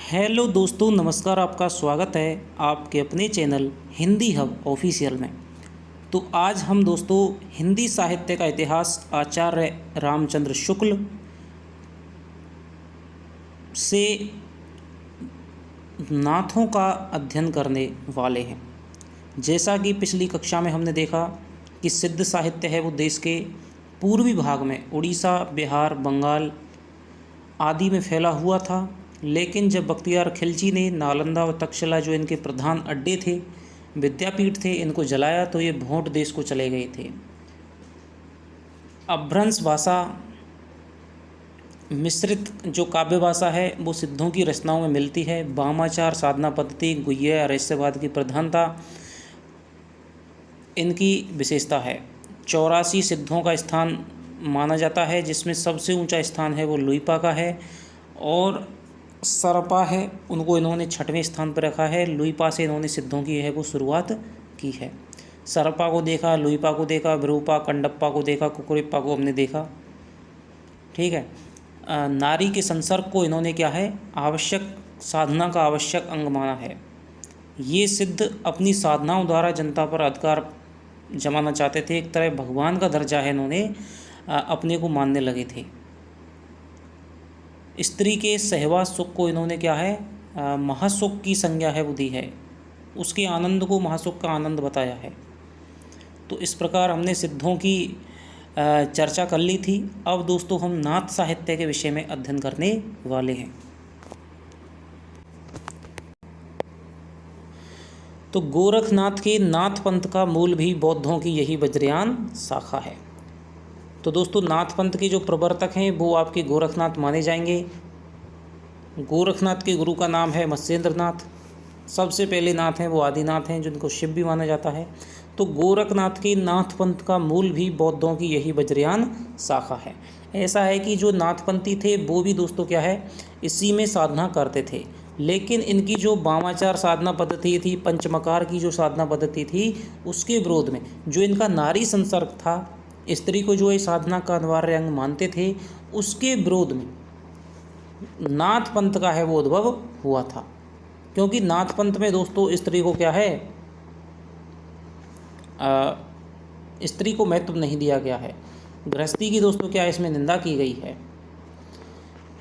Hello दोस्तों, नमस्कार। आपका स्वागत है आपके अपने चैनल हिंदी हब ऑफिशियल में। तो आज हम दोस्तों हिंदी साहित्य का इतिहास आचार्य रामचंद्र शुक्ल से नाथों का अध्ययन करने वाले हैं। जैसा कि पिछली कक्षा में हमने देखा कि सिद्ध साहित्य है वो देश के पूर्वी भाग में उड़ीसा, बिहार, बंगाल आदि में फैला हुआ था। लेकिन जब बख्तियार खिलजी ने नालंदा और तक्षशिला, जो इनके प्रधान अड्डे थे, विद्यापीठ थे, इनको जलाया तो ये भोट देश को चले गए थे। अपभ्रंश भाषा मिश्रित जो काव्य भाषा है वो सिद्धों की रचनाओं में मिलती है। वामाचार, साधना पद्धति, गुह्य रहस्यवाद की प्रधानता इनकी विशेषता है। 84 सिद्धों का स्थान माना जाता है, जिसमें सबसे ऊंचा स्थान है वो लुइपा का है, और सरपा है उनको इन्होंने 6वें स्थान पर रखा है। लुइपा से इन्होंने सिद्धों की है वो शुरुआत की है। सरपा को देखा, लुइपा को देखा, विरूपा, कंडप्पा को देखा, कुकुरिप्पा को हमने देखा। ठीक है। नारी के संसर्ग को इन्होंने क्या है, आवश्यक साधना का आवश्यक अंग माना है। ये सिद्ध अपनी साधनाओं द्वारा जनता पर अधिकार जमाना चाहते थे। एक तरह भगवान का दर्जा है इन्होंने अपने को मानने लगे थे। स्त्री के सहवास सुख को इन्होंने क्या है, महासुख की संज्ञा है वो दी है। उसके आनंद को महासुख का आनंद बताया है। तो इस प्रकार हमने सिद्धों की चर्चा कर ली थी। अब दोस्तों हम नाथ साहित्य के विषय में अध्ययन करने वाले हैं। तो गोरखनाथ के नाथ पंथ का मूल भी बौद्धों की यही वज्रयान शाखा है। तो दोस्तों नाथ पंथ के जो प्रवर्तक हैं वो आपके गोरखनाथ माने जाएंगे। गोरखनाथ के गुरु का नाम है मत्स्येंद्र नाथ। सबसे पहले नाथ हैं वो आदिनाथ हैं, जिनको शिव भी माना जाता है। तो गोरखनाथ के नाथ पंथ का मूल भी बौद्धों की यही वज्रयान शाखा है। ऐसा है कि जो नाथपंथी थे वो भी दोस्तों क्या है, इसी में साधना करते थे। लेकिन इनकी जो वामाचार साधना पद्धति थी, पंचमकार की जो साधना पद्धति थी, उसके विरोध में जो इनका नारी संसर्ग था, स्त्री को जो ये साधना का अनिवार्य अंग मानते थे, उसके विरोध में नाथ पंथ का है वो उद्भव हुआ था। क्योंकि नाथ पंथ में दोस्तों स्त्री को क्या है, स्त्री को महत्व नहीं दिया गया है। गृहस्थी की दोस्तों क्या है, इसमें निंदा की गई है।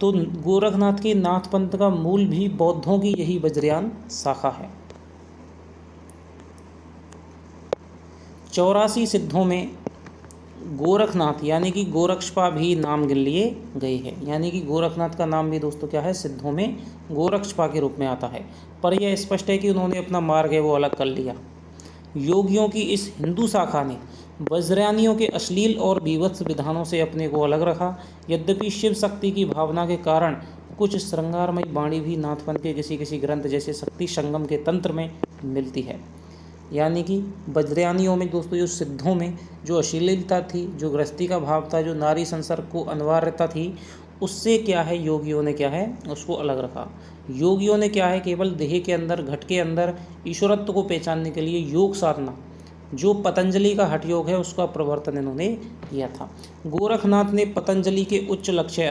तो गोरखनाथ के नाथ पंथ का मूल भी बौद्धों की यही वज्रयान शाखा है। 84 सिद्धों में गोरखनाथ यानी कि गोरक्षपा भी नाम गिन लिए गए हैं। यानी कि गोरखनाथ का नाम भी दोस्तों क्या है, सिद्धों में गोरक्षपा के रूप में आता है। पर यह स्पष्ट है कि उन्होंने अपना मार्ग है वो अलग कर लिया। योगियों की इस हिंदू शाखा ने वज्रयानियों के अश्लील और बीभत्स विधानों से अपने को अलग रखा। यद्यपि शिव शक्ति की भावना के कारण कुछ श्रृंगारमयी वाणी भी नाथपंथ के किसी किसी ग्रंथ जैसे शक्ति संगम के तंत्र में मिलती है। यानी कि वज्रयानियों में दोस्तों, जो सिद्धों में जो अश्लीलता थी, जो गृहस्थी का भाव था, जो नारी संसर्ग को अनिवार्यता थी, उससे क्या है, योगियों ने क्या है, उसको अलग रखा। योगियों ने क्या है, केवल देह के अंदर, घट के अंदर ईश्वरत्व को पहचानने के लिए योग साधना, जो पतंजलि का हठ योग है, उसका प्रवर्तन इन्होंने किया था। गोरखनाथ ने पतंजलि के उच्च लक्ष्य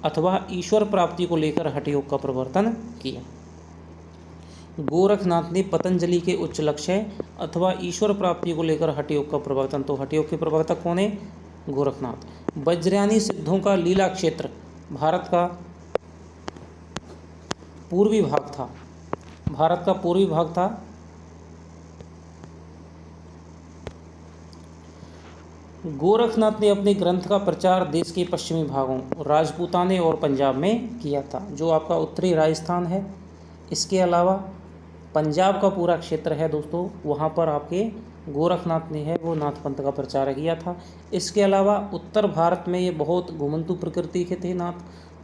अथवा ईश्वर प्राप्ति को लेकर हठ योग का प्रवर्तन किया। गोरखनाथ ने पतंजलि के उच्च लक्ष्य अथवा ईश्वर प्राप्ति को लेकर हठ योग का प्रवर्तन, तो हठ योग के प्रवर्तक कौन है, गोरखनाथ। वज्रयानी सिद्धों का लीला क्षेत्र भारत का पूर्वी भाग था। गोरखनाथ ने अपने ग्रंथ का प्रचार देश के पश्चिमी भागों, राजपूताने और पंजाब में किया था, जो आपका उत्तरी राजस्थान है। इसके अलावा पंजाब का पूरा क्षेत्र है दोस्तों, वहाँ पर आपके गोरखनाथ ने है वो नाथ पंथ का प्रचार किया था। इसके अलावा उत्तर भारत में ये बहुत घुमंतु प्रकृति के थे नाथ,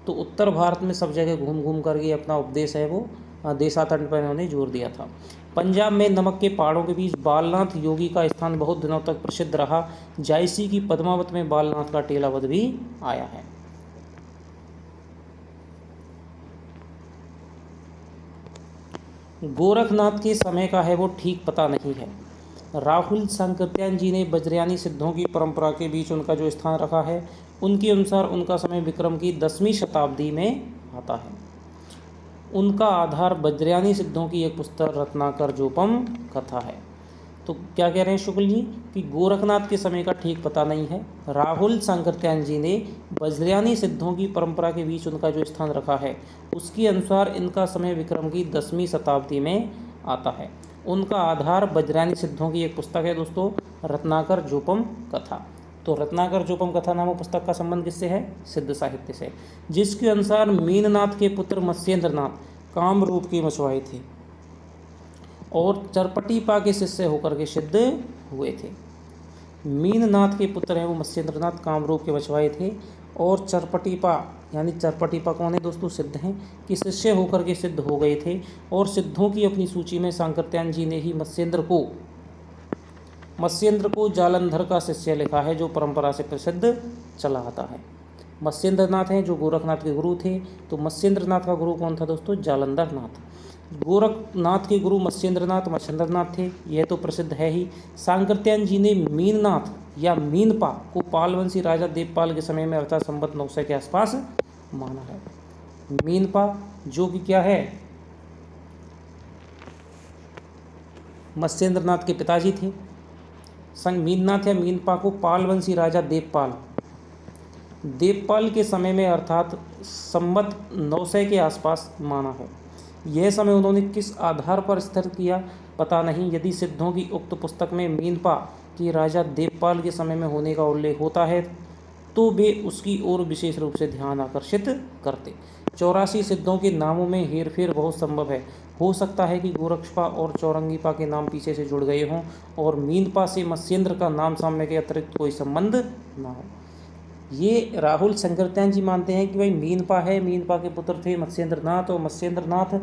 तो उत्तर भारत में सब जगह घूम घूम करके अपना उपदेश है वो देशाटन पर इन्होंने जोर दिया था। पंजाब में नमक के पहाड़ों के बीच बालनाथ योगी का स्थान बहुत दिनों तक प्रसिद्ध रहा। जायसी की पद्मावत में बालनाथ का टेलावध भी आया है। गोरखनाथ के समय का है वो ठीक पता नहीं है। राहुल सांकृत्यायन जी ने वज्रयानी सिद्धों की परंपरा के बीच उनका जो स्थान रखा है, उनके अनुसार उनका समय विक्रम की 10वीं शताब्दी में आता है। उनका आधार बज्रयानी सिद्धों की एक पुस्तक रत्नाकर जोपम कथा है। तो क्या कह रहे हैं शुक्ल जी कि गोरखनाथ के समय का ठीक पता नहीं है। राहुल सांकृत्यायन जी ने बज्रयानी सिद्धों की परंपरा के बीच उनका जो स्थान रखा है उसके अनुसार इनका समय विक्रम की 10वीं शताब्दी में आता है। उनका आधार बज्रयानी सिद्धों की एक पुस्तक है दोस्तों, रत्नाकर जोपम कथा। तो रत्नाकर जोपम कथा नामक पुस्तक का संबंध किससे है? सिद्ध साहित्य से, जिसके अनुसार मीननाथ के पुत्र मत्स्येंद्रनाथ कामरूप के मछुआरे थे और चरपटीपा के शिष्य होकर के सिद्ध हुए थे। मीननाथ के पुत्र हैं वो मत्स्येंद्रनाथ, कामरूप के मछुआरे थे और चरपटीपा, यानी चरपटीपा कौन है दोस्तों? सिद्ध हैं कि शिष्य होकर के सिद्ध हो गए थे। और सिद्धों की अपनी सूची में सांकृत्यायन जी ने ही मत्स्येंद्र को जालंधर का शिष्य लिखा है, जो परंपरा से प्रसिद्ध चला आता है। मत्स्येंद्रनाथ हैं जो गोरखनाथ के गुरु थे। तो मत्स्येंद्रनाथ का गुरु कौन था दोस्तों? जालंधर नाथ। गोरखनाथ के गुरु मत्स्येंद्रनाथ थे, यह तो प्रसिद्ध है ही। सांकृत्यायन जी ने मीननाथ या मीनपा को पालवंशी राजा देवपाल के समय में अर्थात संवत 900 के आसपास माना है। मीनपा जो कि क्या है? मत्स्येंद्रनाथ के पिताजी थे। मीननाथ या मीनपा को पालवंशी राजा देवपाल के समय में अर्थात संवत 900 के आसपास माना है। यह समय उन्होंने किस आधार पर स्थिर किया पता नहीं। यदि सिद्धों की उक्त पुस्तक में मीनपा की राजा देवपाल के समय में होने का उल्लेख होता है तो वे उसकी ओर विशेष रूप से ध्यान आकर्षित करते। 84 सिद्धों के नामों में हेरफेर बहुत संभव है। हो सकता है कि गोरक्षपा और चौरंगीपा के नाम पीछे से जुड़ गए हों और मीनपा से मत्स्येंद्र का नाम साम्य के अतिरिक्त कोई संबंध ना हो। ये राहुल सांकृत्यायन जी मानते हैं कि भाई मीनपा है, मीनपा के पुत्र थे मत्स्येंद्रनाथ, और मत्स्येंद्रनाथ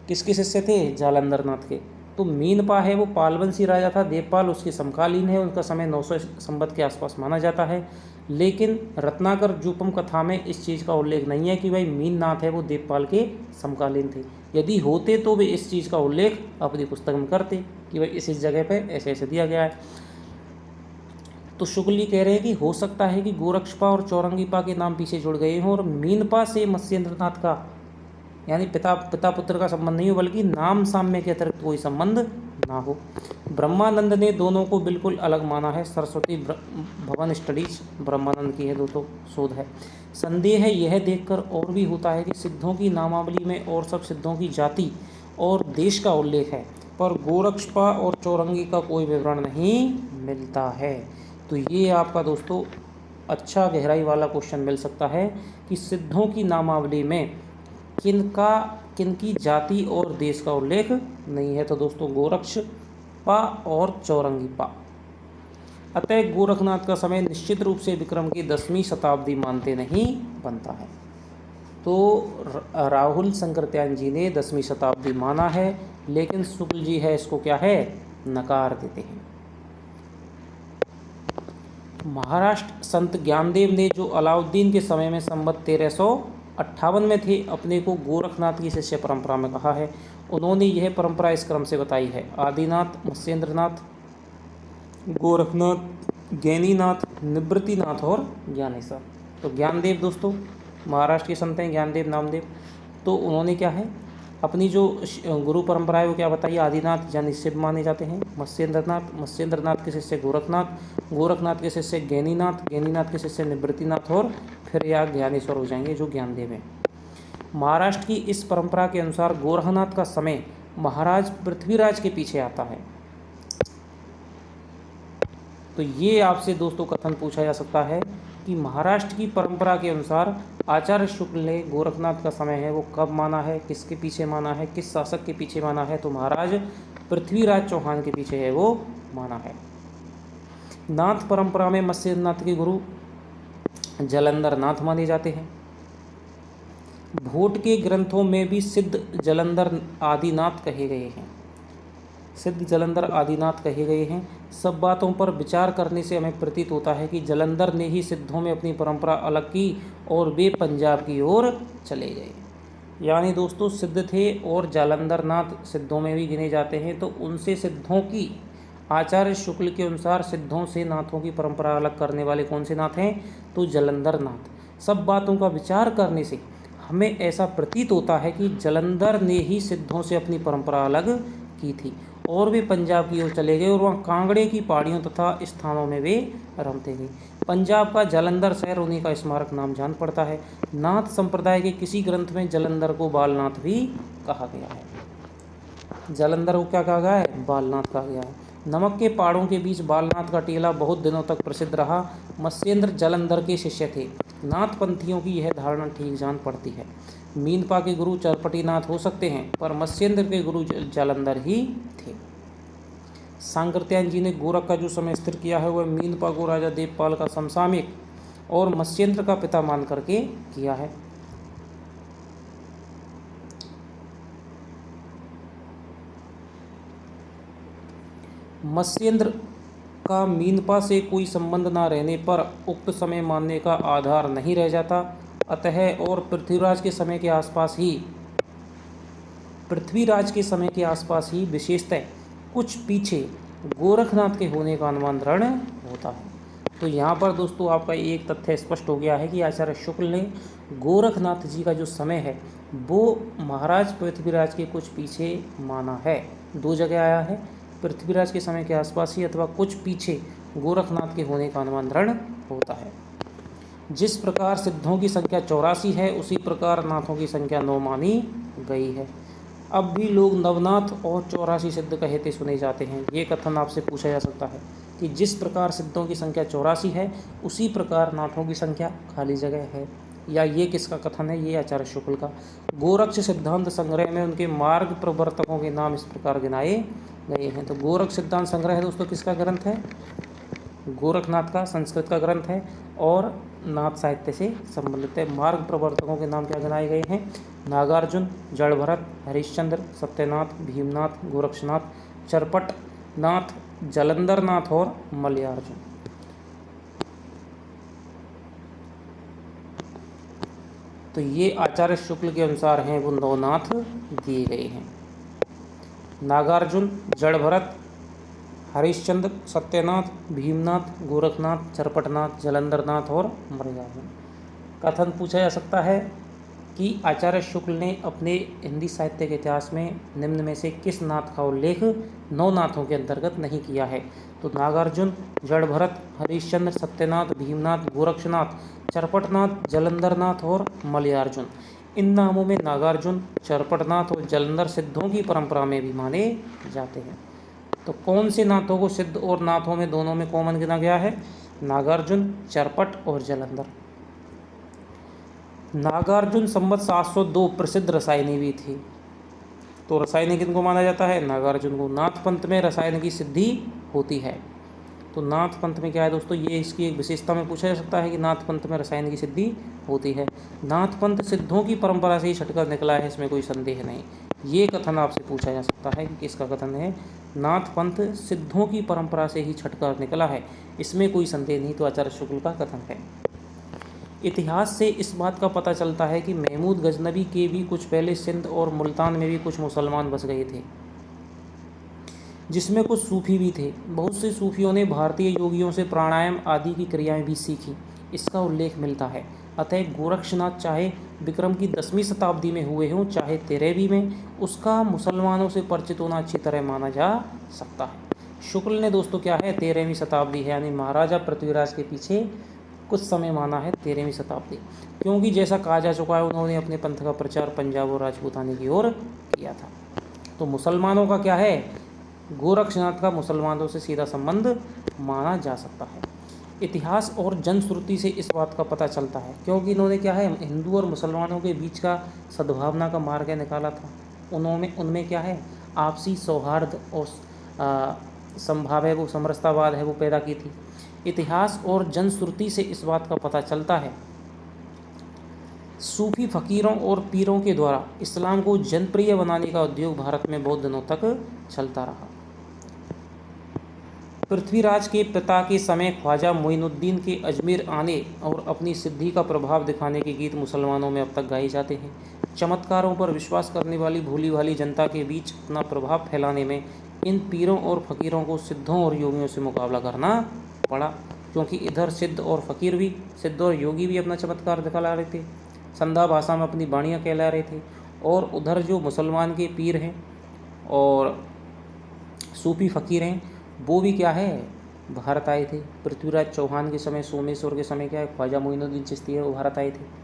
किसके शिष्य थे? जालंधर नाथ के। तो मीनपा है वो पालवंशी राजा था, देवपाल उसके समकालीन है, उनका समय 900 संवत के आसपास माना जाता है। लेकिन रत्नाकर जोपम कथा में इस चीज़ का उल्लेख नहीं है कि भाई मीननाथ है वो देवपाल के समकालीन थे। यदि होते तो वे इस चीज़ का उल्लेख अपनी पुस्तक में करते कि भाई इस जगह पे ऐसे ऐसे दिया गया है। तो शुक्ल जी कह रहे हैं कि हो सकता है कि गोरक्षपा और चौरंगीपा के नाम पीछे जुड़ गए हों और मीनपा से मत्स्येंद्रनाथ का यानी पिता पुत्र का संबंध नहीं हो, बल्कि नाम साम्य के अतिरिक्त कोई संबंध ना हो। ब्रह्मानंद ने दोनों को बिल्कुल अलग माना है। सरस्वती भवन स्टडीज ब्रह्मानंद की है, दोस्तों शोध है। संदेह है यह देखकर और भी होता है कि सिद्धों की नामावली में और सब सिद्धों की जाति और देश का उल्लेख है, पर गोरक्षपा और चौरंगी का कोई विवरण नहीं मिलता है। तो ये आपका दोस्तों अच्छा गहराई वाला क्वेश्चन मिल सकता है कि सिद्धों की नामावली में किनकी जाति और देश का उल्लेख नहीं है। तो दोस्तों गोरक्षपा और चौरंगीपा। अतः गोरखनाथ का समय निश्चित रूप से विक्रम की 10वीं शताब्दी मानते नहीं बनता है। तो राहुल सांकृत्यायन जी ने 10वीं शताब्दी माना है, लेकिन शुक्ल जी है इसको क्या है? नकार देते हैं। महाराष्ट्र संत ज्ञानदेव ने जो अलाउद्दीन के समय में संवत 1358 में थे अपने को गोरखनाथ की शिष्य परंपरा में कहा है। उन्होंने यह परंपरा इस क्रम से बताई है: आदिनाथ, मत्स्येंद्रनाथ, गोरखनाथ, ज्ञानीनाथ, निवृत्तिनाथ और ज्ञानेश्वर। तो ज्ञानदेव दोस्तों महाराष्ट्र के संत हैं, ज्ञानदेव नामदेव। तो उन्होंने क्या है अपनी जो गुरु परंपरा है वो क्या बताइए? आदिनाथ यानी शिव माने जाते हैं, मत्स्येंद्रनाथ के शिष्य गोरखनाथ के शिष्य ज्ञानीनाथ के शिष्य निवृत्तिनाथ और फिर या ज्ञानेश्वर हो जाएंगे जो ज्ञानदेव हैं। महाराष्ट्र की इस परंपरा के अनुसार गोरखनाथ का समय महाराज पृथ्वीराज के पीछे आता है। तो ये आपसे दोस्तों कथन पूछा जा सकता है कि महाराष्ट्र की परंपरा के अनुसार आचार्य शुक्ल ने गोरखनाथ का समय है वो कब माना है, किसके पीछे माना है, किस शासक के पीछे माना है? तो महाराज पृथ्वीराज चौहान के पीछे है वो माना है। नाथ परंपरा में मत्स्येंद्रनाथ के गुरु जालंधर नाथ माने जाते हैं। भोट के ग्रंथों में भी सिद्ध जालंधर आदिनाथ कहे गए हैं। सब बातों पर विचार करने से हमें प्रतीत होता है कि जालंधर ने ही सिद्धों में अपनी परंपरा अलग की और वे पंजाब की ओर चले गए। यानी दोस्तों सिद्ध थे और जालंधर नाथ सिद्धों में भी गिने जाते हैं। तो उनसे सिद्धों की आचार्य शुक्ल के अनुसार सिद्धों से नाथों की परंपरा अलग करने वाले कौन से नाथ हैं? तो जालंधर नाथ। सब बातों का विचार करने से हमें ऐसा प्रतीत होता है कि जालंधर ने ही सिद्धों से अपनी परंपरा अलग की थी और वे पंजाब की ओर चले गए और वहाँ कांगड़े की पहाड़ियों तथा स्थानों में वे रमते गए। पंजाब का जालंधर शहर उन्हीं का स्मारक नाम जान पड़ता है। नाथ संप्रदाय के किसी ग्रंथ में जालंधर को बालनाथ भी कहा गया है। जालंधर को क्या कहा गया है? बालनाथ कहा गया है। नमक के पहाड़ों के बीच बालनाथ का टीला बहुत दिनों तक प्रसिद्ध रहा। मत्स्येंद्र जालंधर के शिष्य थे। नाथपंथियों की यह धारणा ठीक जान पड़ती है। मीनपा के गुरु चरपटी नाथ हो सकते हैं, पर मत्स्येंद्र के गुरु जालंधर ही थे। सांकृत्यायन जी ने गोरख का जो समय स्थिर किया है वह मीनपा को राजा देवपाल का समसामयिक और मत्स्येंद्र का पिता मान करके किया है। मत्स्येंद्र का मीनपा से कोई संबंध न रहने पर उक्त समय मानने का आधार नहीं रह जाता। अतः और पृथ्वीराज के समय के आसपास ही विशेषतः कुछ पीछे गोरखनाथ के होने का अनुमान दृढ़ होता है। तो यहाँ पर दोस्तों आपका एक तथ्य स्पष्ट हो गया है कि आचार्य शुक्ल ने गोरखनाथ जी का जो समय है वो महाराज पृथ्वीराज के कुछ पीछे माना है। दो जगह आया है, पृथ्वीराज के समय के आसपास ही अथवा कुछ पीछे गोरखनाथ के होने का अनुमान दृढ़ होता है। जिस प्रकार सिद्धों की संख्या 84 है उसी प्रकार नाथों की संख्या 9 मानी गई है। अब भी लोग नवनाथ और 84 सिद्ध कहते सुने जाते हैं। ये कथन आपसे पूछा जा सकता है कि जिस प्रकार सिद्धों की संख्या 84 है उसी प्रकार नाथों की संख्या खाली जगह है, या ये किसका कथन है? ये आचार्य शुक्ल का। गोरक्ष सिद्धांत संग्रह में उनके मार्ग प्रवर्तकों के नाम इस प्रकार गिनाए गए हैं। तो गोरक्ष सिद्धांत संग्रह है दोस्तों किसका ग्रंथ है? गोरखनाथ का, संस्कृत का ग्रंथ है और नाथ साहित्य से संबंधित है। मार्ग प्रवर्तकों के नाम क्या गिनाए गए हैं? नागार्जुन, जड़भरत, हरिश्चंद्र, सत्यनाथ, भीमनाथ, गोरक्षनाथ, चरपटनाथ, जालंधरनाथ और मलयार्जुन। तो ये आचार्य शुक्ल के अनुसार हैं वो 9 नाथ दिए गए हैं। नागार्जुन, जड़भरत, हरिश्चंद्र, सत्यनाथ, भीमनाथ, गोरखनाथ, चरपटनाथ, जालंधरनाथ और मलयार्जुन। कथन पूछा जा सकता है कि आचार्य शुक्ल ने अपने हिंदी साहित्य के इतिहास में निम्न में से किस नाथ का उल्लेख 9 नाथों के अंतर्गत नहीं किया है? तो नागार्जुन, जड़भरत, हरिश्चंद्र, सत्यनाथ, भीमनाथ, गोरक्षनाथ, चरपटनाथ, जालंधरनाथ और मलयार्जुन। इन नामों में नागार्जुन, चरपटनाथ और जालंधर सिद्धों की परंपरा में भी माने जाते हैं। तो कौन से नाथों को सिद्ध और नाथों में दोनों में कॉमन गिना गया है? नागार्जुन, चरपट और जालंधर। नागार्जुन संवत 702 प्रसिद्ध रसायनी भी थे। तो रसायनी किनको माना जाता है? नागार्जुन को। नाथ पंथ में रसायन की सिद्धि होती है। तो नाथ पंथ में क्या है दोस्तों? ये इसकी एक विशेषता में पूछा जा सकता है कि नाथ पंथ में रसायन की सिद्धि होती है। नाथ पंथ सिद्धों की परंपरा से ही छटकर निकला है, इसमें कोई संदेह नहीं। ये कथन आपसे पूछा जा सकता है कि किसका कथन है? नाथ पंथ सिद्धों की परंपरा से ही छटकर निकला है, इसमें कोई संदेह नहीं। तो आचार्य शुक्ल का कथन है। इतिहास से इस बात का पता चलता है कि महमूद गजनबी के भी कुछ पहले सिंध और मुल्तान में भी कुछ मुसलमान बस गए थे, जिसमें कुछ सूफी भी थे। बहुत से सूफियों ने भारतीय योगियों से प्राणायाम आदि की क्रियाएं भी सीखी, इसका उल्लेख मिलता है। अतः गोरक्षनाथ चाहे विक्रम की 10वीं शताब्दी में हुए हों चाहे 13वीं में, उसका मुसलमानों से परिचित होना अच्छी तरह माना जा सकता है। शुक्ल ने दोस्तों क्या है? 13वीं शताब्दी है, यानी महाराजा पृथ्वीराज के पीछे कुछ समय माना है 13वीं शताब्दी, क्योंकि जैसा कहा जा चुका है उन्होंने अपने पंथ का प्रचार पंजाब और राजपूतानी की ओर किया था। तो मुसलमानों का क्या है? गोरक्षनाथ का मुसलमानों से सीधा संबंध माना जा सकता है। इतिहास और जनश्रुति से इस बात का पता चलता है, क्योंकि इन्होंने क्या है? हिंदू और मुसलमानों के बीच का सद्भावना का मार्ग निकाला था। उनमें क्या है? आपसी सौहार्द और संभाव है वो, समरसतावाद है वो पैदा की थी। इतिहास और जनश्रुति से इस बात का पता चलता है सूफी फकीरों और पीरों के द्वारा इस्लाम को जनप्रिय बनाने का उद्योग भारत में बहुत दिनों तक चलता रहा। पृथ्वीराज के पिता के समय ख्वाजा मोइनुद्दीन के अजमेर आने और अपनी सिद्धि का प्रभाव दिखाने के गीत मुसलमानों में अब तक गाए जाते हैं। चमत्कारों पर विश्वास करने वाली भोली भाली जनता के बीच अपना प्रभाव फैलाने में इन पीरों और फकीरों को सिद्धों और योगियों से मुकाबला करना पड़ा, क्योंकि इधर सिद्ध और योगी भी अपना चमत्कार दिखा रहे थे, संधा भाषा में अपनी वाणियाँ कहला रहे थे। और उधर जो मुसलमान के पीर हैं और सूफी फ़कीर हैं वो भी क्या है भारत आए थे। पृथ्वीराज चौहान के समय, सोमेश्वर के समय क्या है ख्वाजा मोइनुद्दीन चिश्ती है वो भारत आए थे,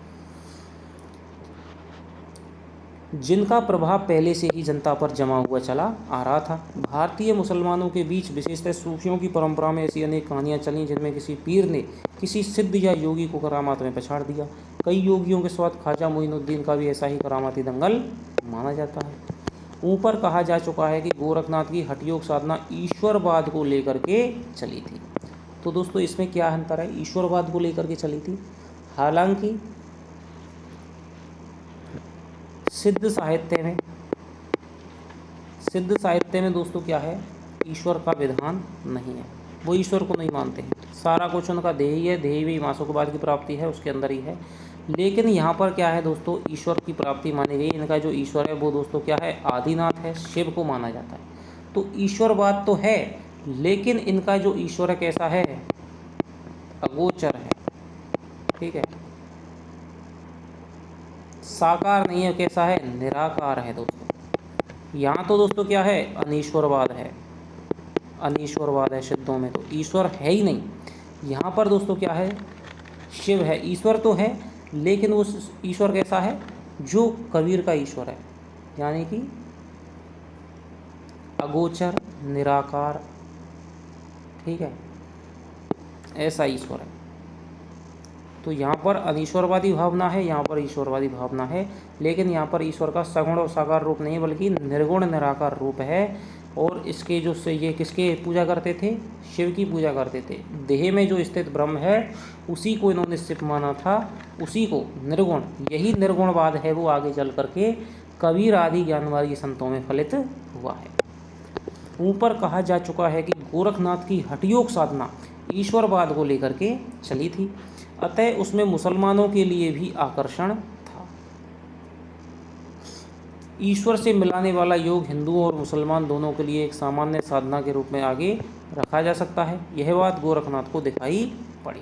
जिनका प्रभाव पहले से ही जनता पर जमा हुआ चला आ रहा था। भारतीय मुसलमानों के बीच विशेषतः सूफियों की परंपरा में ऐसी अनेक कहानियाँ चलीं जिनमें किसी पीर ने किसी सिद्ध या योगी को करामात में पछाड़ दिया। कई योगियों के साथ ख्वाजा मोइनुद्दीन का भी ऐसा ही करामाती दंगल माना जाता है। ऊपर कहा जा चुका है कि गोरखनाथ की हठयोग साधना ईश्वरवाद को लेकर के चली थी। तो दोस्तों इसमें क्या अंतर है, ईश्वरवाद को लेकर के चली थी। हालांकि सिद्ध साहित्य में दोस्तों क्या है ईश्वर का विधान नहीं है, वो ईश्वर को नहीं मानते हैं। सारा कुछ उनका देही है, देही भी मासोकवाद की प्राप्ति है उसके अंदर ही है। लेकिन यहाँ पर क्या है दोस्तों ईश्वर की प्राप्ति मानी गई। इनका जो ईश्वर है वो दोस्तों क्या है आदिनाथ है, शिव को माना जाता है। तो ईश्वरवाद तो है लेकिन इनका जो ईश्वर है कैसा है अगोचर है, ठीक है, साकार नहीं है, कैसा है निराकार है दोस्तों। यहाँ तो दोस्तों क्या है अनीश्वरवाद है, अनीश्वरवाद है सिद्धों में, तो ईश्वर है ही नहीं। यहाँ पर दोस्तों क्या है शिव है, ईश्वर तो है लेकिन वो ईश्वर कैसा है जो कबीर का ईश्वर है, यानी कि अगोचर निराकार, ठीक है, ऐसा ईश्वर है। तो यहाँ पर अनीश्वरवादी भावना है, यहाँ पर ईश्वरवादी भावना है, लेकिन यहाँ पर ईश्वर का सगुण और साकार रूप नहीं बल्कि निर्गुण निराकार रूप है। और इसके जो से ये किसके पूजा करते थे, शिव की पूजा करते थे। देह में जो स्थित ब्रह्म है उसी को इन्होंने शिव माना था, उसी को निर्गुण, यही निर्गुणवाद है वो आगे चल करके कबीर आदि ज्ञानवादी संतों में फलित हुआ है। ऊपर कहा जा चुका है कि गोरखनाथ की हठयोग साधना ईश्वरवाद को लेकर के चली थी, अतः उसमें मुसलमानों के लिए भी आकर्षण था। ईश्वर से मिलाने वाला योग हिंदुओं और मुसलमान दोनों के लिए एक सामान्य साधना के रूप में आगे रखा जा सकता है। यह बात गोरखनाथ को दिखाई पड़ी।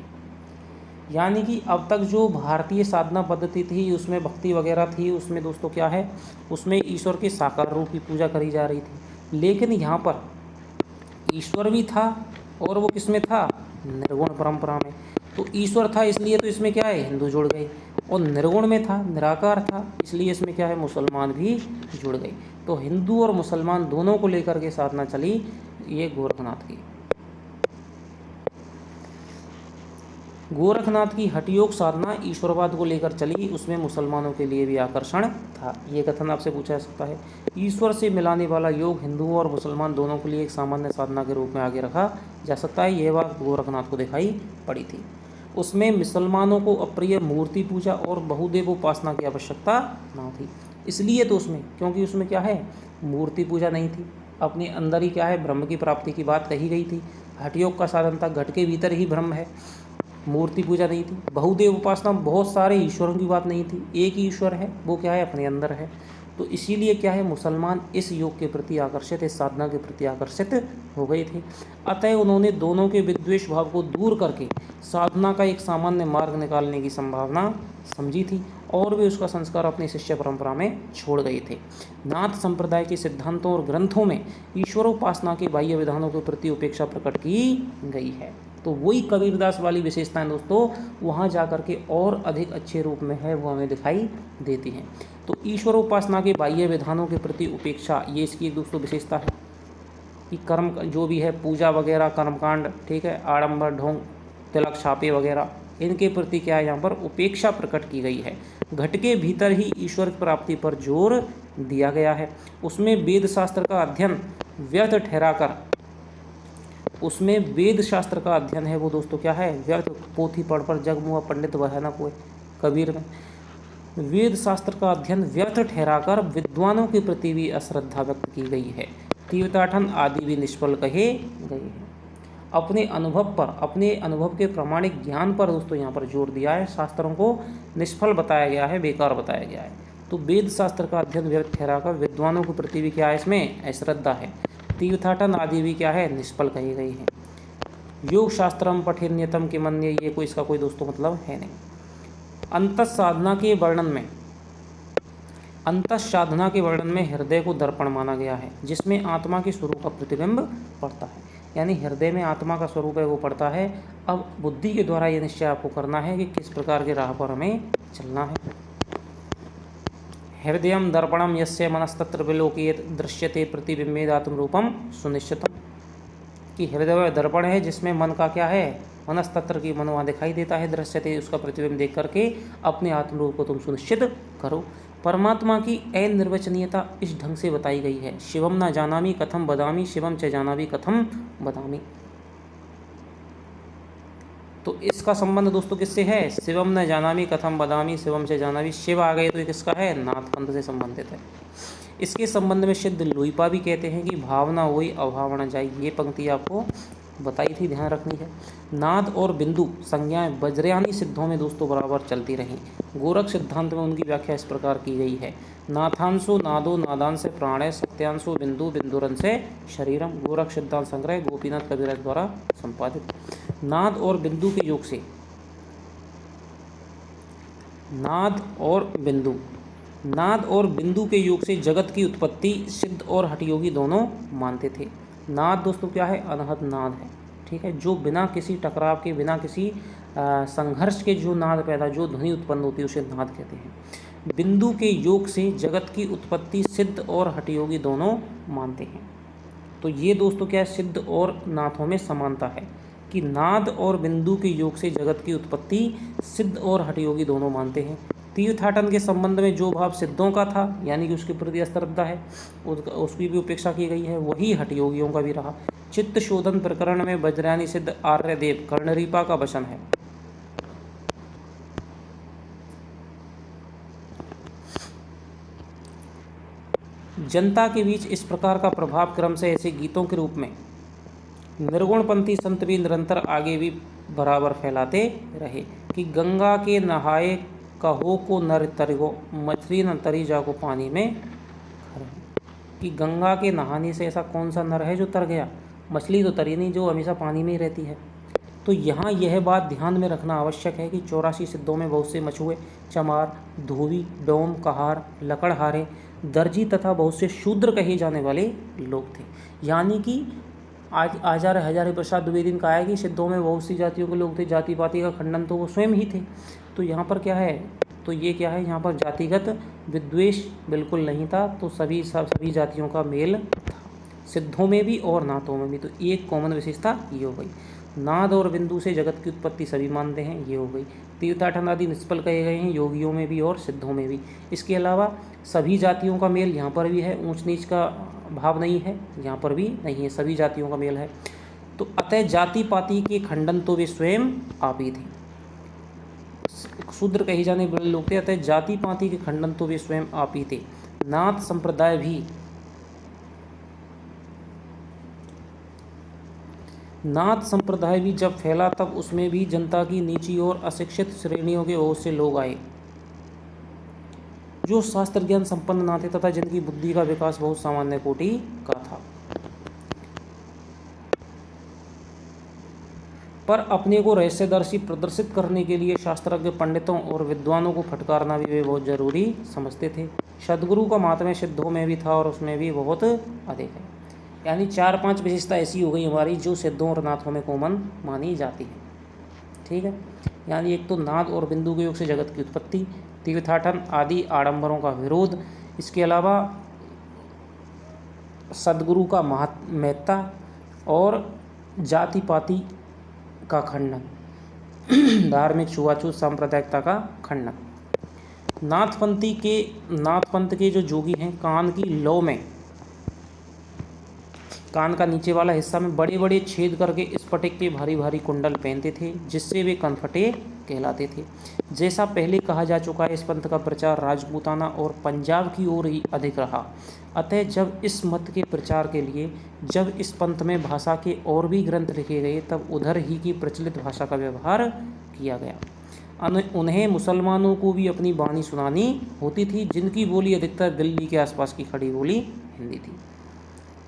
यानी कि अब तक जो भारतीय साधना पद्धति थी उसमें भक्ति वगैरह थी, उसमें दोस्तों क्या है उसमें ईश्वर के साकार रूप की पूजा करी जा रही थी। लेकिन यहाँ पर ईश्वर भी था और वो किसमें था निर्गुण परंपरा में। तो ईश्वर था इसलिए तो इसमें क्या है हिंदू जुड़ गए, और निर्गुण में था निराकार था इसलिए इसमें क्या है मुसलमान भी जुड़ गए। तो हिंदू और मुसलमान दोनों को लेकर के साधना चली ये गोरखनाथ की। गोरखनाथ की हठयोग साधना ईश्वरवाद को लेकर चली, उसमें मुसलमानों के लिए भी आकर्षण था। ये कथन आपसे पूछा जा सकता है। ईश्वर से मिलाने वाला योग हिंदुओं और मुसलमान दोनों के लिए एक सामान्य साधना के रूप में आगे रखा जा सकता है, यह बात गोरखनाथ को दिखाई पड़ी थी। उसमें मुसलमानों को अप्रिय मूर्ति पूजा और बहुदेव उपासना की आवश्यकता ना थी, इसलिए तो उसमें, क्योंकि उसमें क्या है मूर्ति पूजा नहीं थी, अपने अंदर ही क्या है ब्रह्म की प्राप्ति की बात कही गई थी। हठयोग का साधन था, घट के भीतर ही ब्रह्म है, मूर्ति पूजा नहीं थी। बहुदेव उपासना, बहुत सारे ईश्वरों की बात नहीं थी, एक ही ईश्वर है वो क्या है अपने अंदर है। तो इसीलिए क्या है मुसलमान इस योग के प्रति आकर्षित, इस साधना के प्रति आकर्षित हो गए थे। अतः उन्होंने दोनों के विद्वेष भाव को दूर करके साधना का एक सामान्य मार्ग निकालने की संभावना समझी थी और वे उसका संस्कार अपनी शिष्य परंपरा में छोड़ गए थे। नाथ संप्रदाय के सिद्धांतों और ग्रंथों में ईश्वरोपासना के बाह्य विधानों के प्रति उपेक्षा प्रकट की गई है। तो वही कबीरदास वाली विशेषताएं दोस्तों वहाँ जा कर के और अधिक अच्छे रूप में है वो हमें दिखाई देती हैं। तो ईश्वरोपासना के बाह्य विधानों के प्रति उपेक्षा, ये इसकी एक दोस्तों विशेषता है कि कर्म जो भी है पूजा वगैरह कर्मकांड, ठीक है, आडंबर ढोंग तिलक छापे वगैरह, इनके प्रति क्या है यहाँ पर उपेक्षा प्रकट की गई है। घट के भीतर ही ईश्वर की प्राप्ति पर जोर दिया गया है। उसमें वेद शास्त्र का अध्ययन व्यर्थ ठहराकर, उसमें वेद शास्त्र का अध्ययन है वो दोस्तों क्या है व्यर्थ, पोथी पढ़ पर जग मुआ पंडित वह न कोई, कबीर में वेद शास्त्र का अध्ययन व्यर्थ ठहराकर विद्वानों के प्रति भी अश्रद्धा व्यक्त की गई है। तीर्थाटन आदि भी निष्फल कहे गए हैं। अपने अनुभव पर, अपने अनुभव के प्रामाणिक ज्ञान पर दोस्तों यहाँ पर जोर दिया है। शास्त्रों को निष्फल बताया गया है, बेकार बताया गया है। तो वेद शास्त्र का अध्ययन व्यर्थ ठहराकर विद्वानों के प्रति भी क्या है इसमें अश्रद्धा है। तीर्थाटन आदि भी क्या है निष्फल कही गई है। योग शास्त्रम पठेन्यतम के मन्य, ये कोई इसका कोई दोस्तों मतलब है नहीं। अंतःसाधना के वर्णन में हृदय को दर्पण माना गया है, जिसमें आत्मा के स्वरूप का प्रतिबिंब पड़ता है। यानी हृदय में आत्मा का स्वरूप है वो पड़ता है। अब बुद्धि के द्वारा ये निश्चय आपको करना है कि किस प्रकार के राह पर हमें चलना है। हृदयम दर्पणम यस्य मनस्तत्र विलोकयेत दृश्यते प्रतिबिंबेद आत्मरूपम सुनिश्चितम, कि हृदय दर्पण है जिसमें मन का क्या है, मनस्तत्र की मन वहाँ दिखाई देता है, दृश्यते उसका प्रतिबिंब देख करके अपने आत्मरूप को तुम सुनिश्चित करो। परमात्मा की अनिर्वचनीयता इस ढंग से बताई गई है, शिवम न जानामि कथम बदामि शिवम च जानामि कथम बदामि। तो इसका संबंध दोस्तों किससे है, शिवम न जानामि कथम बदामि शिवम च जानामि। शिव आ गए तो ये किसका है, नाथ पंथ से संबंधित है। इसके संबंध में सिद्ध लुइपा भी कहते हैं कि भावना होई अभावना जाई। ये पंक्ति आपको बताई थी, ध्यान रखनी है। नाद और बिंदु संज्ञाएं वज्रयानी सिद्धों में दोस्तों बराबर चलती रहीं। गोरख सिद्धांत में उनकी व्याख्या इस प्रकार की गई है, नाथांशो नादो नादान से प्राण, सत्यांशो बिंदु बिंदुरन से शरीरम। गोरख सिद्धांत संग्रह गोपीनाथ कबीरदास द्वारा संपादित। नाद और बिंदु के योग से, नाद और बिंदु के योग से जगत की उत्पत्ति सिद्ध और हठयोगी दोनों मानते थे। नाद दोस्तों क्या है, अनहद नाद है, ठीक है, जो बिना किसी टकराव के, बिना किसी संघर्ष के जो नाद पैदा, जो ध्वनि उत्पन्न होती है उसे नाद कहते हैं। बिंदु के योग से जगत की उत्पत्ति सिद्ध और हठयोगी दोनों मानते हैं। तो ये दोस्तों क्या है, सिद्ध और नाथों में समानता है कि नाद और बिंदु के योग से जगत की उत्पत्ति सिद्ध और हठयोगी दोनों मानते हैं। तीर्थाटन के संबंध में जो भाव सिद्धों का था, यानी कि उसके प्रति अश्रद्धा है, उसकी भी उपेक्षा की गई है, वही हठयोगियों का भी रहा। चित्त शोधन प्रकरण में वज्रयानी सिद्ध आर्यदेव कर्णरीपा का वचन है। जनता के बीच इस प्रकार का प्रभाव क्रम से ऐसे गीतों के रूप में निर्गुणपंथी संत भी निरंतर आगे भी बराबर फैलाते रहे कि गंगा के नहाए कहो को नर तरिगो, मछली न तरी जाको पानी में खर। कि गंगा के नहाने से ऐसा कौन सा नर है जो तर गया, मछली तो तरी नहीं, जो हमेशा पानी में ही रहती है। तो यहाँ यह बात ध्यान में रखना आवश्यक है कि 84 सिद्धों में बहुत से मछुए, चमार, धोबी, डोम, कहार, लकड़हारे, दर्जी तथा बहुत से शूद्र कहे जाने वाले लोग थे। यानी कि आज आचार्य हजारी प्रसाद द्विवेदी ने कहा है कि सिद्धों में बहुत सी जातियों के लोग थे, जाति पाति का खंडन तो वो स्वयं ही थे। तो यहाँ पर क्या है, तो ये क्या है, यहाँ पर जातिगत विद्वेष बिल्कुल नहीं था, तो सभी जातियों का मेल था, सिद्धों में भी और नाथों में भी। तो एक कॉमन विशेषता ये हो गई, नाद और बिंदु से जगत की उत्पत्ति सभी मानते हैं, ये हो गई। तीर्थाटन आदि निष्फल कहे गए हैं योगियों में भी और सिद्धों में भी। इसके अलावा सभी जातियों का मेल यहाँ पर भी है, ऊंच नीच का भाव नहीं है, यहाँ पर भी नहीं है, सभी जातियों का मेल है। तो अतः जाति पाति के खंडन तो वे स्वयं आप ही थे, शूद्र कहे जाने वाले लोग थे, अतः जाति पाति के खंडन तो वे स्वयं आप ही थे। नाथ संप्रदाय भी जब फैला तब उसमें भी जनता की नीची और अशिक्षित श्रेणियों के बहुत से लोग आए, जो शास्त्र ज्ञान संपन्न ना थे तथा जिनकी बुद्धि का विकास बहुत सामान्य कोटि का था, पर अपने को रहस्यदर्शी प्रदर्शित करने के लिए शास्त्रज्ञ पंडितों और विद्वानों को फटकारना भी वे बहुत जरूरी समझते थे। सद्गुरु का महात्म्य सिद्धों में भी था और उसमें भी बहुत अधिक है। यानी 4-5 विशेषता ऐसी हो गई हमारी जो सिद्धों और नाथों में कॉमन मानी जाती है, ठीक है। यानी एक तो नाद और बिंदु के योग से जगत की उत्पत्ति, तीर्थाटन आदि आडंबरों का विरोध, इसके अलावा सद्गुरु का महत्ता और जाति पाति का खंडन, धार्मिक छुआछूत सांप्रदायिकता का खंडन। नाथपंथ के जो जोगी हैं, कान की लौ में, कान का नीचे वाला हिस्सा में बड़े बड़े छेद करके स्फटिक के भारी भारी कुंडल पहनते थे, जिससे वे कनफटे कहलाते थे। जैसा पहले कहा जा चुका है, इस पंथ का प्रचार राजपूताना और पंजाब की ओर ही अधिक रहा। अतः जब इस मत के प्रचार के लिए जब इस पंथ में भाषा के और भी ग्रंथ लिखे गए, तब उधर ही की प्रचलित भाषा का व्यवहार किया गया। उन्हें मुसलमानों को भी अपनी वाणी सुनानी होती थी, जिनकी बोली अधिकतर दिल्ली के आसपास की खड़ी बोली हिंदी थी।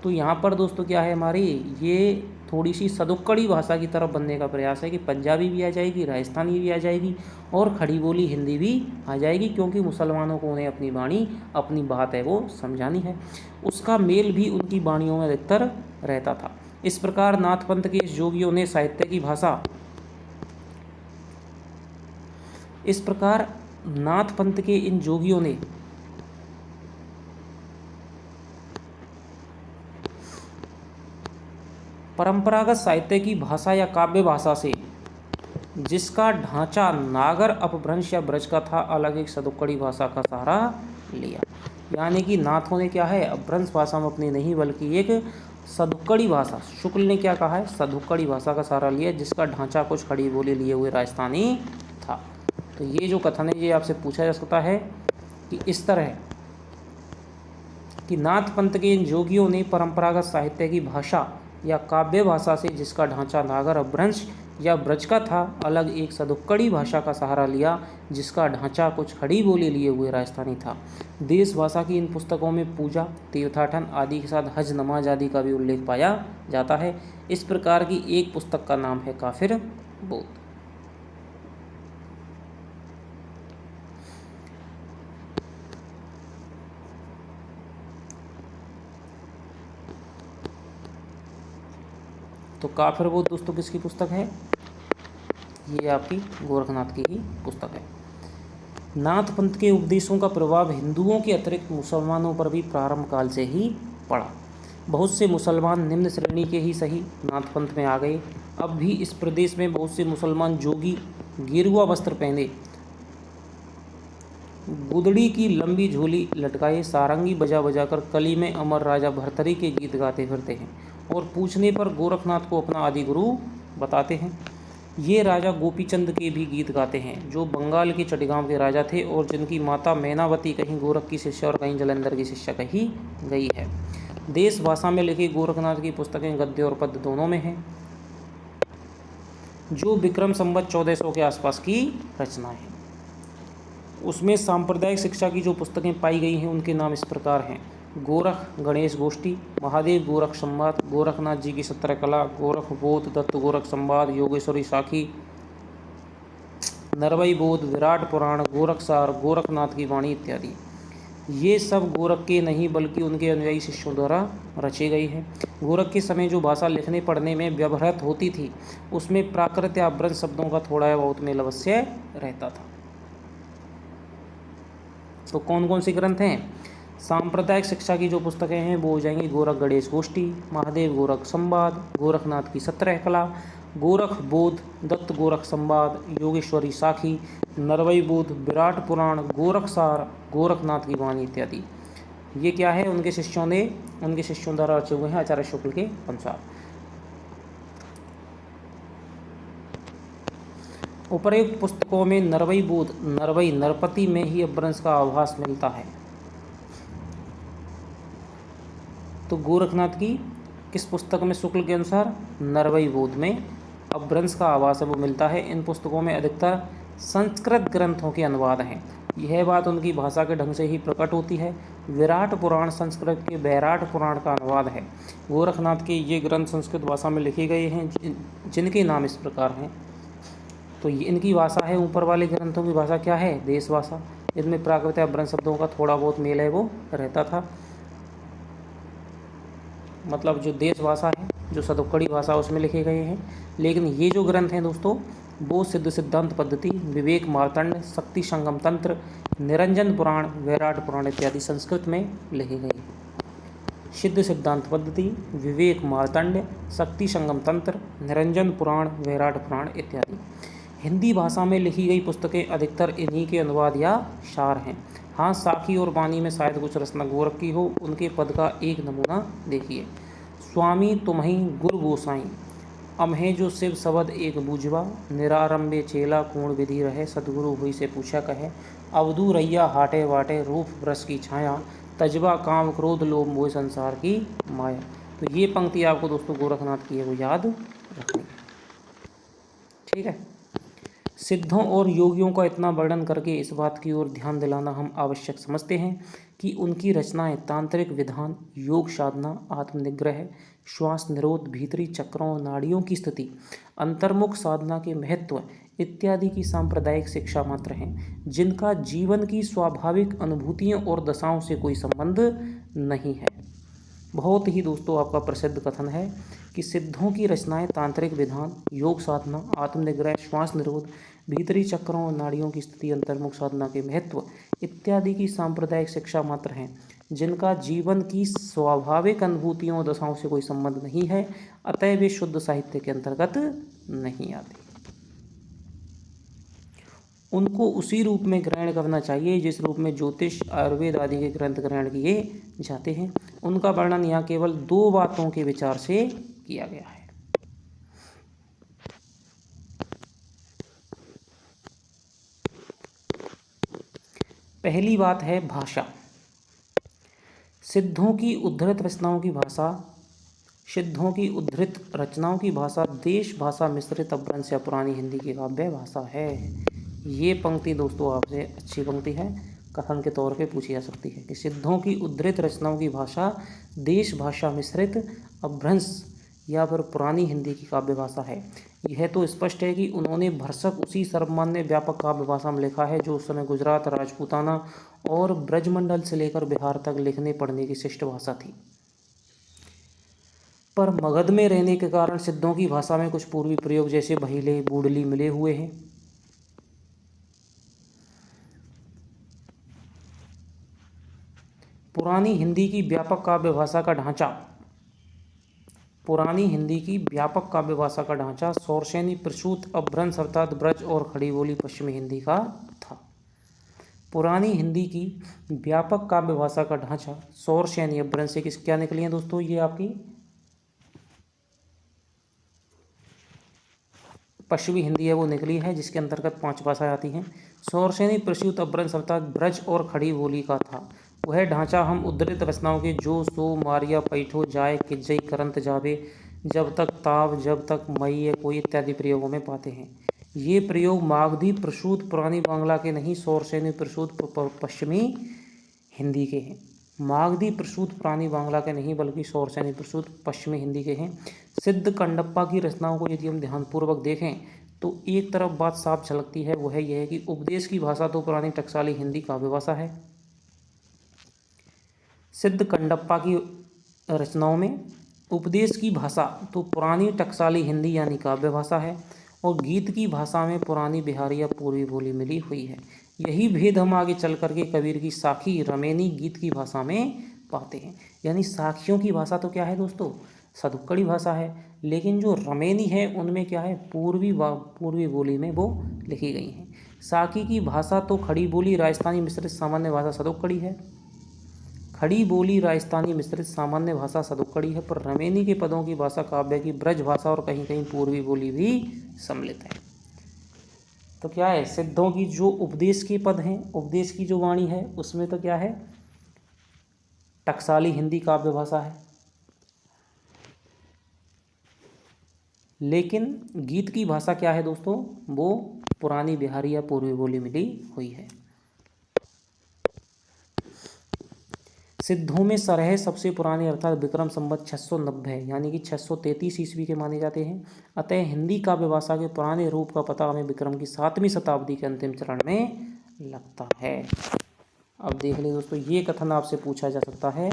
तो यहाँ पर दोस्तों क्या है, हमारी ये थोड़ी सी सदुक्कड़ी भाषा की तरफ बनने का प्रयास है कि पंजाबी भी आ जाएगी, राजस्थानी भी आ जाएगी और खड़ी बोली हिंदी भी आ जाएगी, क्योंकि मुसलमानों को उन्हें अपनी वाणी, अपनी बात है वो समझानी है। उसका मेल भी उनकी वाणियों में अधिकतर रहता था। इस प्रकार नाथ पंथ के इस जोगियों ने साहित्य की भाषा, इस प्रकार नाथ पंथ के इन जोगियों ने परंपरागत साहित्य की भाषा या काव्य भाषा से जिसका ढांचा नागर अपभ्रंश या ब्रज का था, अलग एक सदुक्कड़ी भाषा का सहारा लिया। यानी कि नाथों ने क्या है, अपभ्रंश भाषा में अपनी नहीं बल्कि एक सदुक्कड़ी भाषा, शुक्ल ने क्या कहा है, सदुक्कड़ी भाषा का सहारा लिया, जिसका ढांचा कुछ खड़ी बोली लिए हुए राजस्थानी था। तो ये जो कथन है ये आपसे पूछा जा सकता है कि इस तरह कि नाथ पंथ के इन जोगियों ने परंपरागत साहित्य की भाषा या काव्य भाषा से जिसका ढांचा नागर अपभ्रंश या ब्रज का था, अलग एक सदुक्कड़ी भाषा का सहारा लिया, जिसका ढांचा कुछ खड़ी बोली लिए हुए राजस्थानी था। देश भाषा की इन पुस्तकों में पूजा, तीर्थाटन आदि के साथ हज, नमाज आदि का भी उल्लेख पाया जाता है। इस प्रकार की एक पुस्तक का नाम है काफिर बोध। तो काफिर बोध दोस्तों किसकी पुस्तक है, ये आपकी गोरखनाथ की ही पुस्तक है। नाथ पंथ के उपदेशों का प्रभाव हिंदुओं के अतिरिक्त मुसलमानों पर भी प्रारंभ काल से ही पड़ा। बहुत से मुसलमान निम्न श्रेणी के ही सही नाथ पंथ में आ गए। अब भी इस प्रदेश में बहुत से मुसलमान जोगी गेरुआ वस्त्र पहने, गुदड़ी की लंबी झोली लटकाए, सारंगी बजा बजाकर कली में अमर राजा भर्तरी के गीत गाते फिरते हैं और पूछने पर गोरखनाथ को अपना आदि गुरु बताते हैं। ये राजा गोपीचंद के भी गीत गाते हैं, जो बंगाल के चटगांव के राजा थे और जिनकी माता मैनावती कहीं गोरख की शिष्या और कहीं जलंधर की शिष्या कही गई है। देश भाषा में लिखी गोरखनाथ की पुस्तकें गद्य और पद्य दोनों में हैं, जो विक्रम संवत 1400 के आसपास की रचना है। उसमें सांप्रदायिक शिक्षा की जो पुस्तकें पाई गई हैं उनके नाम इस प्रकार हैं: गोरख गणेश गोष्ठी, महादेव गोरख संवाद, गोरखनाथ जी की 17 कला, गोरख बोध, दत्त गोरख संवाद, योगेश्वरी साखी, नरवई बोध, विराट पुराण, गोरखसार, गोरखनाथ की वाणी इत्यादि। ये सब गोरख के नहीं बल्कि उनके अनुयायी शिष्यों द्वारा रचे गए हैं। गोरख के समय जो भाषा लिखने पढ़ने में व्यवहृत होती थी उसमें प्राकृत या अपभ्रंश शब्दों का थोड़ा या बहुत मेल अवश्य रहता था। तो कौन कौन से ग्रंथ हैं? सांप्रदायिक शिक्षा की जो पुस्तकें हैं वो हो जाएंगी गोरख गणेश गोष्ठी, महादेव गोरख संवाद, गोरखनाथ की 17 कला, गोरख बोध, दत्त गोरख संवाद, योगेश्वरी साखी, नरवई बोध, विराट पुराण, गोरखसार, गोरखनाथ की वाणी इत्यादि। ये क्या है, उनके शिष्यों द्वारा रचे हुए हैं आचार्य शुक्ल के अनुसार। उपरोक्त पुस्तकों में नरवई बोध, नरवई नरपति में ही अपभ्रंश का आभास मिलता है। तो गोरखनाथ की किस पुस्तक में शुक्ल के अनुसार? नरवई बोध में अपभ्रंश का आभास है वो मिलता है। इन पुस्तकों में अधिकतर संस्कृत ग्रंथों के अनुवाद हैं, यह बात उनकी भाषा के ढंग से ही प्रकट होती है। विराट पुराण संस्कृत के वैराट पुराण का अनुवाद है। गोरखनाथ के ये ग्रंथ संस्कृत भाषा में लिखे गए हैं, जिनके नाम इस प्रकार हैं। तो ये इनकी भाषा है, ऊपर वाले ग्रंथों की भाषा क्या है? देश भाषा। इनमें प्राकृत अपभ्रंश शब्दों का थोड़ा बहुत मेल है वो रहता था। मतलब जो देश भाषा है, जो सदुक्कड़ी भाषा, उसमें लिखे गए हैं। लेकिन ये जो ग्रंथ हैं दोस्तों, वो सिद्ध सिद्धांत पद्धति, विवेक मार्तंड, शक्ति संगम तंत्र, निरंजन पुराण, वैराट पुराण इत्यादि संस्कृत में लिखे गए। सिद्ध सिद्धांत पद्धति, विवेक मार्तंड, शक्ति संगम तंत्र, निरंजन पुराण, वैराट पुराण इत्यादि। हिंदी भाषा में लिखी गई पुस्तकें अधिकतर इन्हीं के अनुवाद या सार हैं। हाँ, साखी और वाणी में शायद कुछ रचना गोरख की हो। उनके पद का एक नमूना देखिए: स्वामी तुम्हीं गुरु गोसाई, अम्हे जो शिव शब्द एक बूझवा, निरारंभे चेला पूर्ण विधि रहे, सतगुरु हुई से पूछा कहे, अवधू रैया हाटे वाटे, रूप वृष की छाया, तजबा काम क्रोध लोभ मोह संसार की माया। तो ये पंक्ति आपको दोस्तों गोरखनाथ की है वो याद रखनी, ठीक है। सिद्धों और योगियों का इतना वर्णन करके इस बात की ओर ध्यान दिलाना हम आवश्यक समझते हैं कि उनकी रचनाएं तांत्रिक विधान, योग साधना, आत्मनिग्रह, श्वास निरोध, भीतरी चक्रों, नाड़ियों की स्थिति, अंतर्मुख साधना के महत्व इत्यादि की सांप्रदायिक शिक्षा मात्र हैं, जिनका जीवन की स्वाभाविक अनुभूतियों और दशाओं से कोई संबंध नहीं है। बहुत ही दोस्तों आपका प्रसिद्ध कथन है कि सिद्धों की रचनाएं तांत्रिक विधान, योग साधना, आत्मनिग्रह, श्वास निरोध, भीतरी चक्रों और नाड़ियों की स्थिति, अंतर्मुख साधना के महत्व इत्यादि की सांप्रदायिक शिक्षा मात्र हैं, जिनका जीवन की स्वाभाविक अनुभूतियों और दशाओं से कोई संबंध नहीं है, अतः वे शुद्ध साहित्य के अंतर्गत नहीं आते। उनको उसी रूप में ग्रहण करना चाहिए जिस रूप में ज्योतिष, आयुर्वेद आदि के ग्रंथ ग्रहण किए जाते हैं। उनका वर्णन यहाँ केवल दो बातों के विचार से किया गया है। पहली बात है भाषा। सिद्धों की उद्धृत रचनाओं की भाषा देश भाषा मिश्रित अपभ्रंश या पुरानी हिंदी की काव्य भाषा है। ये पंक्ति दोस्तों आपसे अच्छी पंक्ति है, कथन के तौर पे पूछी जा सकती है कि सिद्धों की उद्धृत रचनाओं की भाषा देश भाषा मिश्रित अपभ्रंश या फिर पुरानी हिंदी की काव्य भाषा है। यह तो स्पष्ट है कि उन्होंने भरसक उसी सर्वमान्य व्यापक काव्य भाषा में लिखा है जो उस समय गुजरात, राजपूताना और ब्रजमंडल से लेकर बिहार तक लिखने पढ़ने की शिष्ट भाषा थी। पर मगध में रहने के कारण सिद्धों की भाषा में कुछ पूर्वी प्रयोग जैसे बहीले, बूढ़ली मिले हुए हैं। पुरानी हिंदी की व्यापक काव्य भाषा का ढांचा सौरसेनी प्रसूत अपभ्रंश अर्थात ब्रज और खड़ी बोली पश्चिमी हिंदी का था। पुरानी हिंदी की व्यापक काव्य भाषा का ढांचा सौरसेनी अपभ्रंश से क्या निकली है दोस्तों, ये आपकी पश्चिमी हिंदी है वो निकली है, जिसके अंतर्गत 5 भाषाएं आती हैं। सौरसेनी प्रसूत अपभ्रंश अर्थात ब्रज और खड़ी बोली का था। वह ढांचा हम उद्धृत रचनाओं के जो सो मारिया पैठो जाय किज्जई करंत जावे जब तक ताव जब तक मई कोई इत्यादि प्रयोगों में पाते हैं। ये प्रयोग मागधी प्रसूत पुरानी बांग्ला के नहीं, सौरसेनी प्रसूत पश्चिमी हिंदी के हैं। मागधी प्रसूत पुरानी बांग्ला के नहीं बल्कि सौरसेनी प्रसूत पश्चिमी हिंदी के हैं। सिद्ध कंडप्पा की रचनाओं को यदि हम ध्यानपूर्वक देखें तो एक तरफ बात साफ झलकती है, वह यह है कि उपदेश की भाषा तो पुरानी टकसाली हिंदी काव्य भाषा है। सिद्ध कंडप्पा की रचनाओं में उपदेश की भाषा तो पुरानी टकसाली हिंदी यानी काव्य भाषा है और गीत की भाषा में पुरानी बिहारी या पूर्वी बोली मिली हुई है। यही भेद हम आगे चल करके कबीर की साखी रमेनी गीत की भाषा में पाते हैं। यानी साखियों की भाषा तो क्या है दोस्तों, सदुक्कड़ी भाषा है, लेकिन जो रमेनी है उनमें क्या है, पूर्वी बोली में वो लिखी गई हैं। साखी की भाषा तो खड़ी बोली राजस्थानी मिश्रित सामान्य भाषा सदुक्कड़ी है। खड़ी बोली राजस्थानी मिश्रित सामान्य भाषा सदुक्कड़ी है, पर रमेनी के पदों की भाषा काव्य की ब्रज भाषा और कहीं कहीं पूर्वी बोली भी सम्मिलित है। तो क्या है, सिद्धों की जो उपदेश के पद हैं, उपदेश की जो वाणी है उसमें तो क्या है, टकसाली हिंदी काव्य भाषा है, लेकिन गीत की भाषा क्या है दोस्तों, वो पुरानी बिहारी या पूर्वी बोली मिली हुई है। सिद्धों में सरह सबसे पुराने अर्थात विक्रम संवत 690 यानी कि 633 ईस्वी के माने जाते हैं। अतः हिंदी काव्य भाषा के पुराने रूप का पता हमें विक्रम की 7वीं शताब्दी के अंतिम चरण में लगता है। अब देख लें दोस्तों, ये कथन आपसे पूछा जा सकता है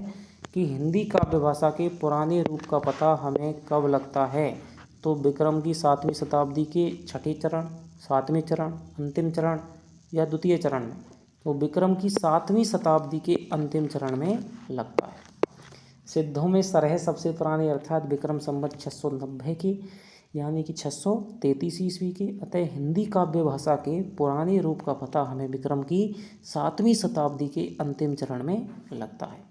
कि हिंदी काव्य भाषा के पुराने रूप का पता हमें कब लगता है, तो विक्रम की 7वीं शताब्दी के छठे चरण, 7वें चरण, अंतिम चरण या द्वितीय चरण में, तो विक्रम की 7वीं शताब्दी के अंतिम चरण में लगता है। सिद्धों में सरह सबसे पुराने अर्थात विक्रम संवत 690 के यानी कि 633 ईस्वी के। अतः हिंदी काव्य भाषा के पुराने रूप का पता हमें विक्रम की 7वीं शताब्दी के अंतिम चरण में लगता है।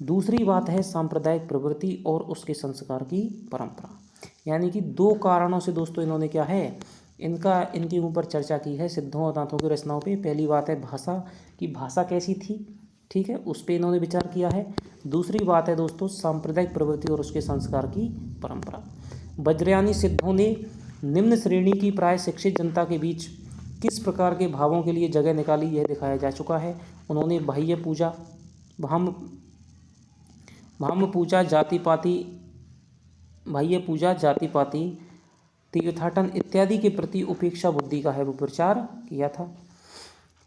दूसरी बात है सांप्रदायिक प्रवृत्ति और उसके संस्कार की परंपरा। यानी कि 2 कारणों से दोस्तों इन्होंने क्या है, इनके ऊपर चर्चा की है सिद्धों और दांतों की रचनाओं पे। पहली बात है भाषा की, भाषा कैसी थी, ठीक है, उस पर इन्होंने विचार किया है। दूसरी बात है दोस्तों सांप्रदायिक प्रवृत्ति और उसके संस्कार की परंपरा। वज्रयानी सिद्धों ने निम्न श्रेणी की प्राय शिक्षित जनता के बीच किस प्रकार के भावों के लिए जगह निकाली यह दिखाया जा चुका है। उन्होंने बाह्य पूजा, भाम पूजा, जाति पाति, तीर्थाटन इत्यादि के प्रति उपेक्षा बुद्धि का है वो प्रचार किया था।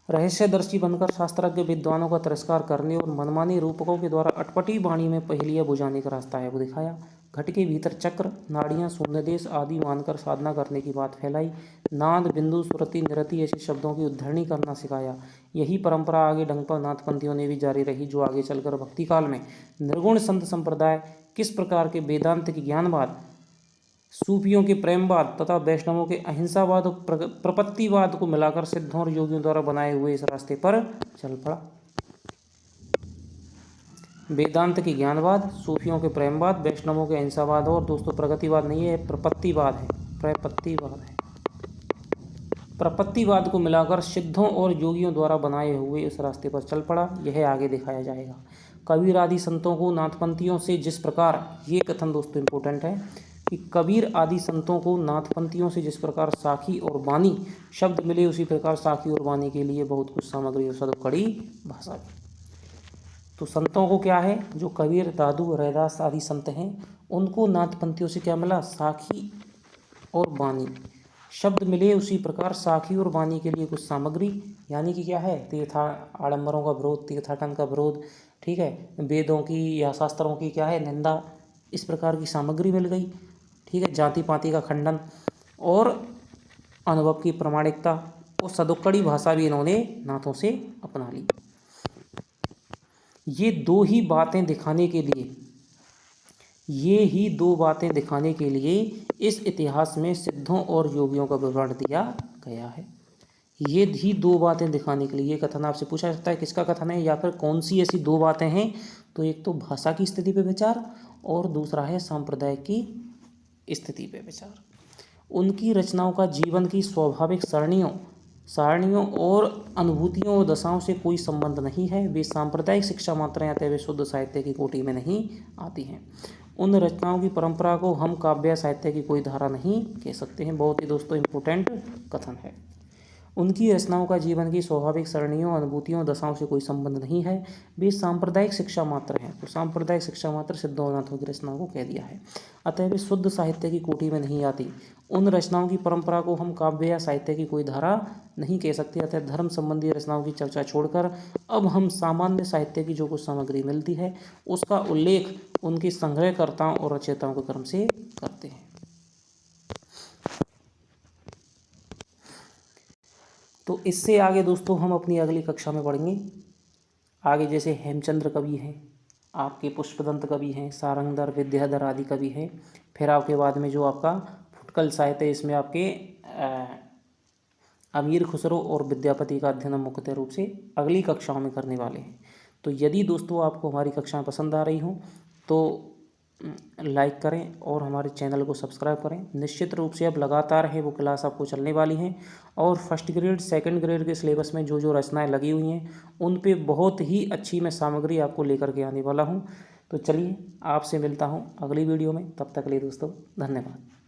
रहस्यदर्शी बनकर शास्त्रज्ञ विद्वानों का तिरस्कार करने और मनमानी रूपकों के द्वारा अटपटी वाणी में पहेलियां बुझाने का रास्ता है वो दिखाया। घट के भीतर चक्र, नाड़ियां, शून्य देश आदि मानकर साधना करने की बात फैलाई। नाद, बिंदु, सुरति, निरति ऐसे शब्दों की उद्धरणी करना सिखाया। यही परंपरा आगे डंपर नाथपंथियों ने भी जारी रही, जो आगे चलकर भक्ति काल में निर्गुण संत संप्रदाय किस प्रकार के वेदांत की ज्ञानवाद, सूफियों के प्रेमवाद तथा वैष्णवों के अहिंसावाद और प्रपत्तिवाद को मिलाकर सिद्धों और योगियों द्वारा बनाए हुए इस रास्ते पर चल पड़ा। वेदांत की ज्ञानवाद, सूफियों के प्रेमवाद, वैष्णवों के अहिंसावाद और दोस्तों प्रगतिवाद नहीं है, प्रपत्तिवाद है, प्रपत्तिवाद को मिलाकर सिद्धों और योगियों द्वारा बनाए हुए इस रास्ते पर चल पड़ा। यह आगे दिखाया जाएगा। कबीर आदि संतों को नाथपंथियों से जिस प्रकार, ये कथन दोस्तों इंपॉर्टेंट है कि कबीर आदि संतों को नाथपंथियों से जिस प्रकार साखी और बानी शब्द मिले, उसी प्रकार साखी और बानी के लिए बहुत कुछ सामग्री और सदुपकड़ी भाषा भी। तो संतों को क्या है, जो कबीर, दादू, रैदास आदि संत हैं, उनको नाथपंथियों से क्या मिला, साखी और बानी शब्द मिले, उसी प्रकार साखी और बानी के लिए कुछ सामग्री, यानी कि क्या है, आडंबरों का विरोध, तीर्थाटन का विरोध, ठीक है, वेदों की या शास्त्रों की क्या है, निंदा, इस प्रकार की सामग्री मिल गई, ठीक है, जाति पाति का खंडन और अनुभव की प्रामाणिकता और सदुक्कड़ी भाषा भी इन्होंने नाथों से अपना ली। ये दो बातें दिखाने के लिए इस इतिहास में सिद्धों और योगियों का विवरण दिया गया है। ये ही दो बातें दिखाने के लिए, ये कथन आपसे पूछा जाता है किसका कथन है, या फिर कौन सी ऐसी दो बातें हैं। तो एक तो भाषा की स्थिति पे विचार और दूसरा है सांप्रदायिक की स्थिति पे विचार। उनकी रचनाओं का जीवन की स्वाभाविक सारणियों और अनुभूतियों और दशाओं से कोई संबंध नहीं है। वे सांप्रदायिक शिक्षा मात्र हैं, अतः वे शुद्ध साहित्य की कोटि में नहीं आती हैं। उन रचनाओं की परंपरा को हम काव्य साहित्य की कोई धारा नहीं कह सकते हैं। बहुत ही दोस्तों इम्पोर्टेंट कथन है। उनकी रचनाओं का जीवन की स्वाभाविक सरणियों, अनुभूतियों, दशाओं से कोई संबंध नहीं है। वे सांप्रदायिक शिक्षा मात्र हैं। तो सांप्रदायिक शिक्षा मात्र सिद्धोनाथों की रचनाओं को कह दिया है, अतः वे शुद्ध साहित्य की कोटि में नहीं आती। उन रचनाओं की परंपरा को हम काव्य या साहित्य की कोई धारा नहीं कह सकते। अतः धर्म संबंधी रचनाओं की चर्चा छोड़कर अब हम सामान्य साहित्य की जो कुछ सामग्री मिलती है, उसका उल्लेख उनके संग्रहकर्ताओं और रचयिताओं के क्रम से करते हैं। तो इससे आगे दोस्तों हम अपनी अगली कक्षा में पढ़ेंगे। आगे जैसे हेमचंद्र कवि हैं, आपके पुष्पदंत कवि हैं, सारंगधर, विद्याधर आदि कवि हैं। फिर आपके बाद में जो आपका फुटकल साहित्य, इसमें आपके अमीर खुसरो और विद्यापति का अध्ययन हम मुख्यतः रूप से अगली कक्षाओं में करने वाले हैं। तो यदि दोस्तों आपको हमारी कक्षाएं पसंद आ रही हों तो लाइक करें और हमारे चैनल को सब्सक्राइब करें। निश्चित रूप से अब लगातार है वो क्लास आपको चलने वाली हैं और फर्स्ट ग्रेड, सेकंड ग्रेड के सिलेबस में जो जो रचनाएं लगी हुई हैं, उन पे बहुत ही अच्छी मैं सामग्री आपको लेकर के आने वाला हूं। तो चलिए आपसे मिलता हूं अगली वीडियो में। तब तक के लिए दोस्तों धन्यवाद।